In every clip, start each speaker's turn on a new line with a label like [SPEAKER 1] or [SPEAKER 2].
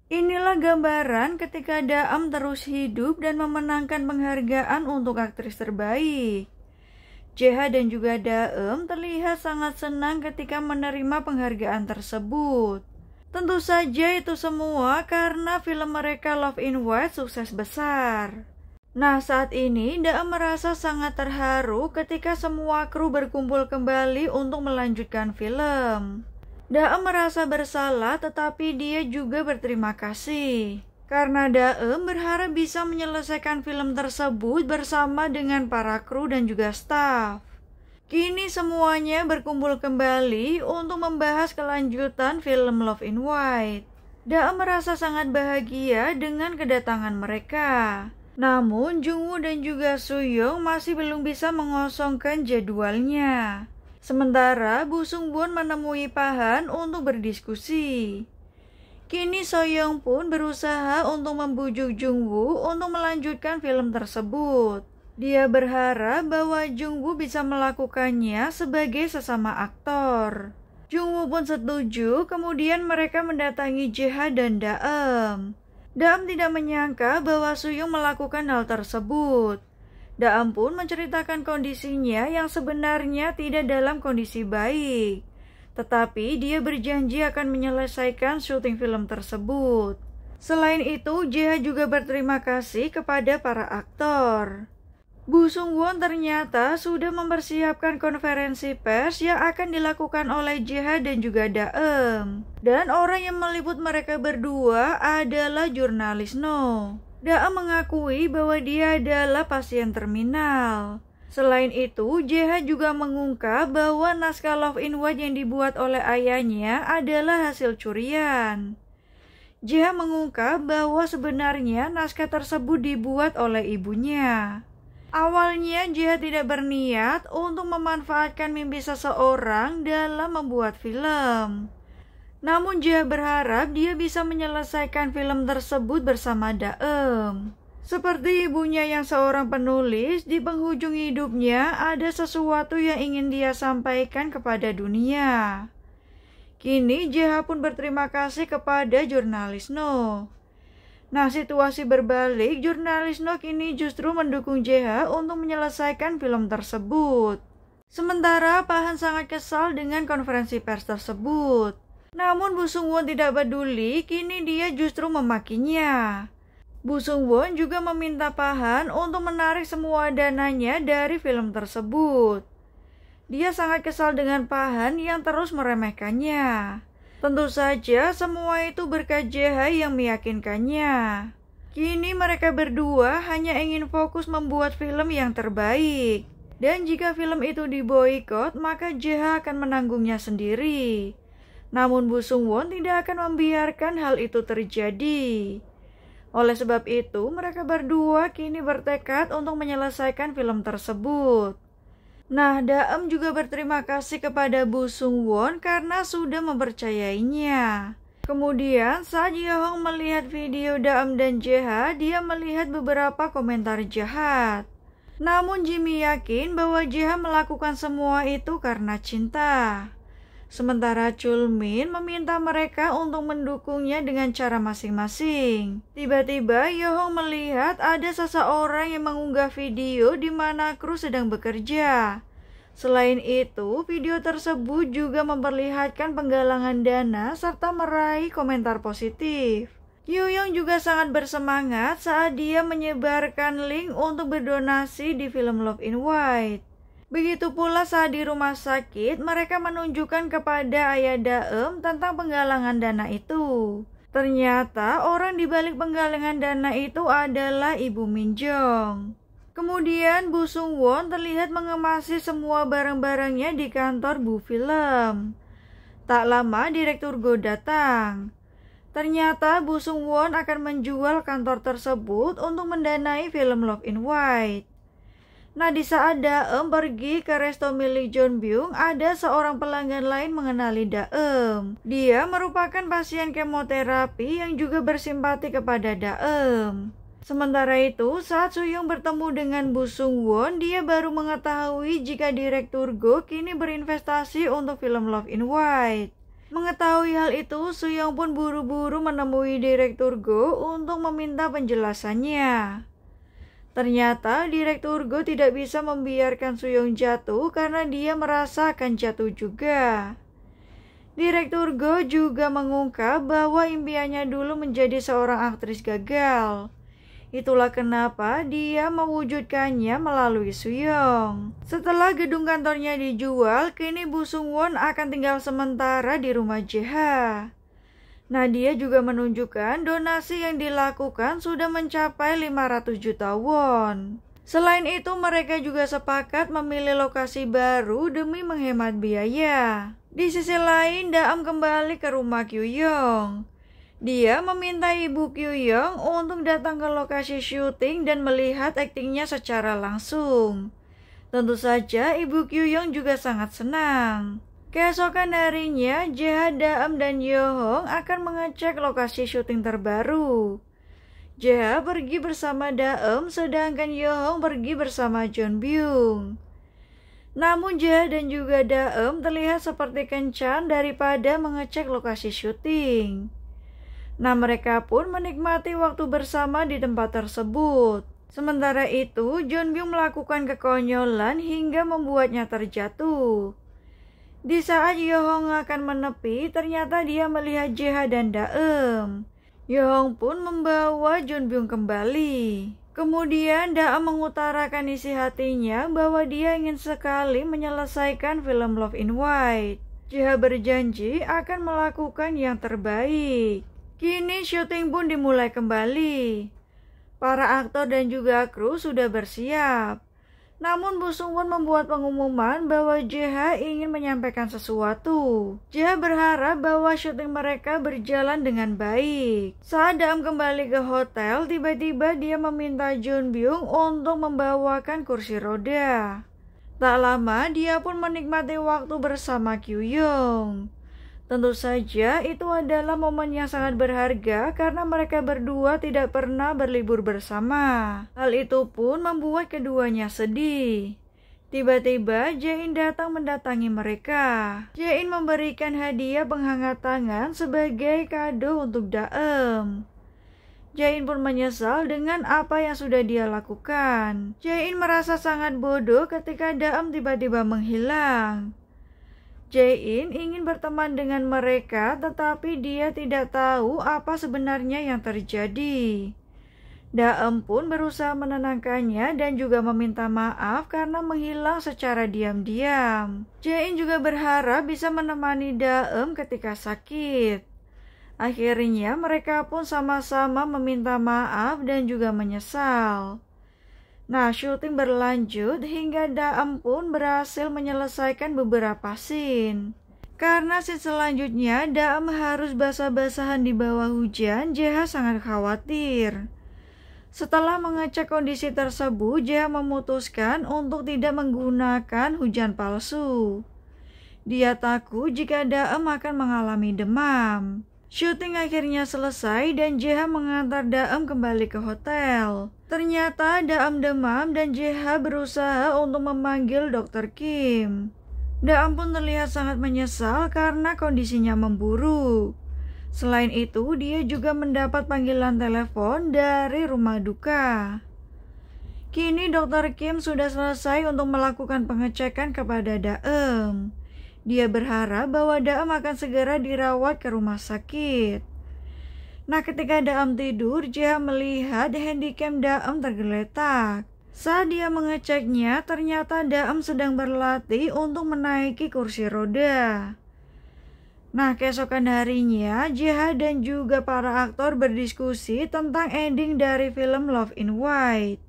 [SPEAKER 1] Inilah gambaran ketika Daem terus hidup dan memenangkan penghargaan untuk aktris terbaik. Jeha dan juga Daem terlihat sangat senang ketika menerima penghargaan tersebut. Tentu saja itu semua karena film mereka Love in White sukses besar. Nah, saat ini Daem merasa sangat terharu ketika semua kru berkumpul kembali untuk melanjutkan film. Daem merasa bersalah, tetapi dia juga berterima kasih karena Daem berharap bisa menyelesaikan film tersebut bersama dengan para kru dan juga staf. Kini semuanya berkumpul kembali untuk membahas kelanjutan film Love in White. Daem merasa sangat bahagia dengan kedatangan mereka. Namun Jungwoo dan juga Sooyoung masih belum bisa mengosongkan jadwalnya. Sementara Bu Sungbon menemui Pahan untuk berdiskusi. Kini Soyoung pun berusaha untuk membujuk Jungwoo untuk melanjutkan film tersebut. Dia berharap bahwa Jungwoo bisa melakukannya sebagai sesama aktor. Jungwoo pun setuju, kemudian mereka mendatangi Jeha dan Daem. Daem tidak menyangka bahwa Sooyoung melakukan hal tersebut. Daem pun menceritakan kondisinya yang sebenarnya tidak dalam kondisi baik. Tetapi dia berjanji akan menyelesaikan syuting film tersebut. Selain itu, Jeha juga berterima kasih kepada para aktor. Bu Sungwon ternyata sudah mempersiapkan konferensi pers yang akan dilakukan oleh Jeha dan juga Daem. Dan orang yang meliput mereka berdua adalah jurnalis No. Daem mengakui bahwa dia adalah pasien terminal. Selain itu, Jeha juga mengungkap bahwa naskah Love in White yang dibuat oleh ayahnya adalah hasil curian. Jeha mengungkap bahwa sebenarnya naskah tersebut dibuat oleh ibunya. Awalnya Jeha tidak berniat untuk memanfaatkan mimpi seseorang dalam membuat film. Namun Jeha berharap dia bisa menyelesaikan film tersebut bersama Daem. Seperti ibunya yang seorang penulis, di penghujung hidupnya ada sesuatu yang ingin dia sampaikan kepada dunia. Kini Jeha pun berterima kasih kepada jurnalis No. Nah, situasi berbalik, jurnalis No kini justru mendukung Jeha untuk menyelesaikan film tersebut. Sementara Pahan sangat kesal dengan konferensi pers tersebut. Namun Bu Sungwon tidak peduli, kini dia justru memakinya. Bu Sungwon juga meminta Pahan untuk menarik semua dananya dari film tersebut. Dia sangat kesal dengan Pahan yang terus meremehkannya. Tentu saja semua itu berkat Jeha yang meyakinkannya. Kini mereka berdua hanya ingin fokus membuat film yang terbaik. Dan jika film itu diboikot, maka Jeha akan menanggungnya sendiri. Namun Bu Sungwon tidak akan membiarkan hal itu terjadi. Oleh sebab itu, mereka berdua kini bertekad untuk menyelesaikan film tersebut. Nah, Daem juga berterima kasih kepada Bu Sungwon karena sudah mempercayainya. Kemudian, saat Yeong melihat video Daem dan Jeha, dia melihat beberapa komentar jahat. Namun Jimmy yakin bahwa Jeha melakukan semua itu karena cinta. Sementara Chulmin meminta mereka untuk mendukungnya dengan cara masing-masing. Tiba-tiba Yeong melihat ada seseorang yang mengunggah video di mana kru sedang bekerja. Selain itu, video tersebut juga memperlihatkan penggalangan dana serta meraih komentar positif. Young juga sangat bersemangat saat dia menyebarkan link untuk berdonasi di film Love in White. Begitu pula saat di rumah sakit, mereka menunjukkan kepada ayah Daem tentang penggalangan dana itu. Ternyata orang di balik penggalangan dana itu adalah Ibu Minjong. Kemudian Bu Sungwon terlihat mengemasi semua barang-barangnya di kantor Bu Film. Tak lama Direktur Go datang. Ternyata Bu Sungwon akan menjual kantor tersebut untuk mendanai film Love in White. Nah, di saat Daem pergi ke resto milik John Byung, ada seorang pelanggan lain mengenali Daem. Dia merupakan pasien kemoterapi yang juga bersimpati kepada Daem. Sementara itu, saat Sooyoung bertemu dengan Bu Sungwon, dia baru mengetahui jika Direktur Go kini berinvestasi untuk film Love in White. Mengetahui hal itu, Soo-young pun buru-buru menemui Direktur Go untuk meminta penjelasannya. Ternyata Direktur Go tidak bisa membiarkan Soo-young jatuh karena dia merasa akan jatuh juga. Direktur Go juga mengungkap bahwa impiannya dulu menjadi seorang aktris gagal. Itulah kenapa dia mewujudkannya melalui Soo-young. Setelah gedung kantornya dijual, kini Bu Sung-won akan tinggal sementara di rumah Jae-ha. Nah, dia juga menunjukkan donasi yang dilakukan sudah mencapai 500 juta won. Selain itu, mereka juga sepakat memilih lokasi baru demi menghemat biaya. Di sisi lain, Daam kembali ke rumah Kyu-young. Dia meminta ibu Kyu-young untuk datang ke lokasi syuting dan melihat aktingnya secara langsung. Tentu saja ibu Kyu-young juga sangat senang. Keesokan harinya, Jae-ha, Daam, dan Yo-hong akan mengecek lokasi syuting terbaru. Jae-ha pergi bersama Daam, sedangkan Yo-hong pergi bersama Jeon-byung. Namun Jae-ha dan juga Daam terlihat seperti kencan daripada mengecek lokasi syuting. Nah, mereka pun menikmati waktu bersama di tempat tersebut. Sementara itu, Jeon-byung melakukan kekonyolan hingga membuatnya terjatuh. Di saat Yo-hong akan menepi, ternyata dia melihat Jae-ha dan Daam. Yo-hong pun membawa Jeon-byung kembali. Kemudian Daam mengutarakan isi hatinya bahwa dia ingin sekali menyelesaikan film Love in White. Jae-ha berjanji akan melakukan yang terbaik. Kini syuting pun dimulai kembali. Para aktor dan juga kru sudah bersiap. Namun Bu Sung-won membuat pengumuman bahwa Jae-ha ingin menyampaikan sesuatu. Jae-ha berharap bahwa syuting mereka berjalan dengan baik. Saat Daam kembali ke hotel, tiba-tiba dia meminta Jeon-byung untuk membawakan kursi roda. Tak lama, dia pun menikmati waktu bersama Kyu-young. Tentu saja itu adalah momen yang sangat berharga karena mereka berdua tidak pernah berlibur bersama. Hal itu pun membuat keduanya sedih. Tiba-tiba Jae-in datang mendatangi mereka. Jae-in memberikan hadiah penghangat tangan sebagai kado untuk Daam. Jae-in pun menyesal dengan apa yang sudah dia lakukan. Jae-in merasa sangat bodoh ketika Daam tiba-tiba menghilang. Jae-in ingin berteman dengan mereka, tetapi dia tidak tahu apa sebenarnya yang terjadi. Daam pun berusaha menenangkannya dan juga meminta maaf karena menghilang secara diam-diam. Jae-in juga berharap bisa menemani Daam ketika sakit. Akhirnya mereka pun sama-sama meminta maaf dan juga menyesal. Nah, syuting berlanjut hingga Daam pun berhasil menyelesaikan beberapa scene. Karena scene selanjutnya Daam harus basah-basahan di bawah hujan, Jae-ha sangat khawatir. Setelah mengecek kondisi tersebut, Jae-ha memutuskan untuk tidak menggunakan hujan palsu. Dia takut jika Daam akan mengalami demam. Syuting akhirnya selesai dan Jae-ha mengantar Daam kembali ke hotel. Ternyata Daam demam dan Jae-ha berusaha untuk memanggil Dr. Kim. Daam pun terlihat sangat menyesal karena kondisinya memburuk. Selain itu, dia juga mendapat panggilan telepon dari rumah duka. Kini Dr. Kim sudah selesai untuk melakukan pengecekan kepada Daam. Dia berharap bahwa Daam akan segera dirawat ke rumah sakit. Nah, ketika Daam tidur, Jae-ha melihat handycam Daam tergeletak. Saat dia mengeceknya, ternyata Daam sedang berlatih untuk menaiki kursi roda. Nah, keesokan harinya, Jae-ha dan juga para aktor berdiskusi tentang ending dari film Love in White.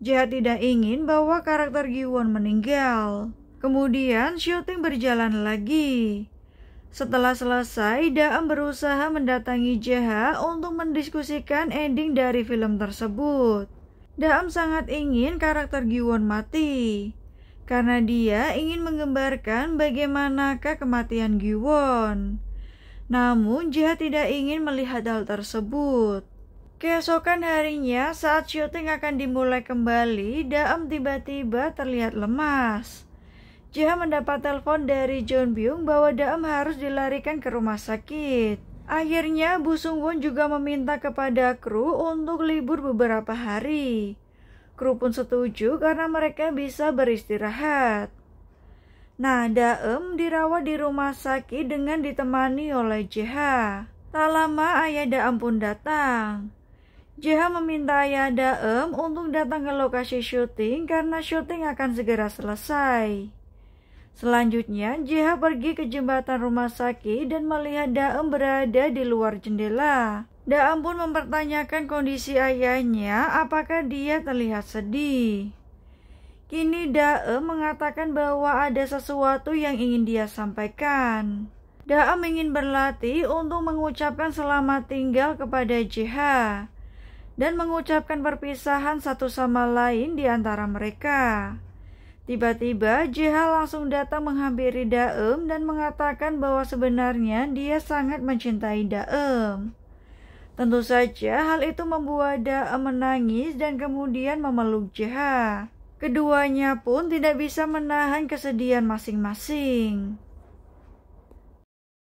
[SPEAKER 1] Jae-ha tidak ingin bahwa karakter Gi-won meninggal. Kemudian syuting berjalan lagi. Setelah selesai, Daam berusaha mendatangi Jae-ha untuk mendiskusikan ending dari film tersebut. Daam sangat ingin karakter Gi-won mati, karena dia ingin menggambarkan bagaimanakah kematian Gi-won. Namun Jae-ha tidak ingin melihat hal tersebut. Keesokan harinya, saat syuting akan dimulai kembali, Daam tiba-tiba terlihat lemas. Jeha mendapat telepon dari Jeon Byung bahwa Daem harus dilarikan ke rumah sakit. Akhirnya Bu Sung Won juga meminta kepada kru untuk libur beberapa hari. Kru pun setuju karena mereka bisa beristirahat. Nah, Daem dirawat di rumah sakit dengan ditemani oleh Jeha. Tak lama ayah Daem pun datang. Jeha meminta ayah Daem untuk datang ke lokasi syuting karena syuting akan segera selesai. Selanjutnya, Jeha pergi ke jembatan rumah sakit dan melihat Daem berada di luar jendela. Daem pun mempertanyakan kondisi ayahnya, apakah dia terlihat sedih. Kini Daem mengatakan bahwa ada sesuatu yang ingin dia sampaikan. Daem ingin berlatih untuk mengucapkan selamat tinggal kepada Jeha dan mengucapkan perpisahan satu sama lain di antara mereka. Tiba-tiba Jeha langsung datang menghampiri Daem dan mengatakan bahwa sebenarnya dia sangat mencintai Daem. Tentu saja hal itu membuat Daem menangis dan kemudian memeluk Jeha. Keduanya pun tidak bisa menahan kesedihan masing-masing.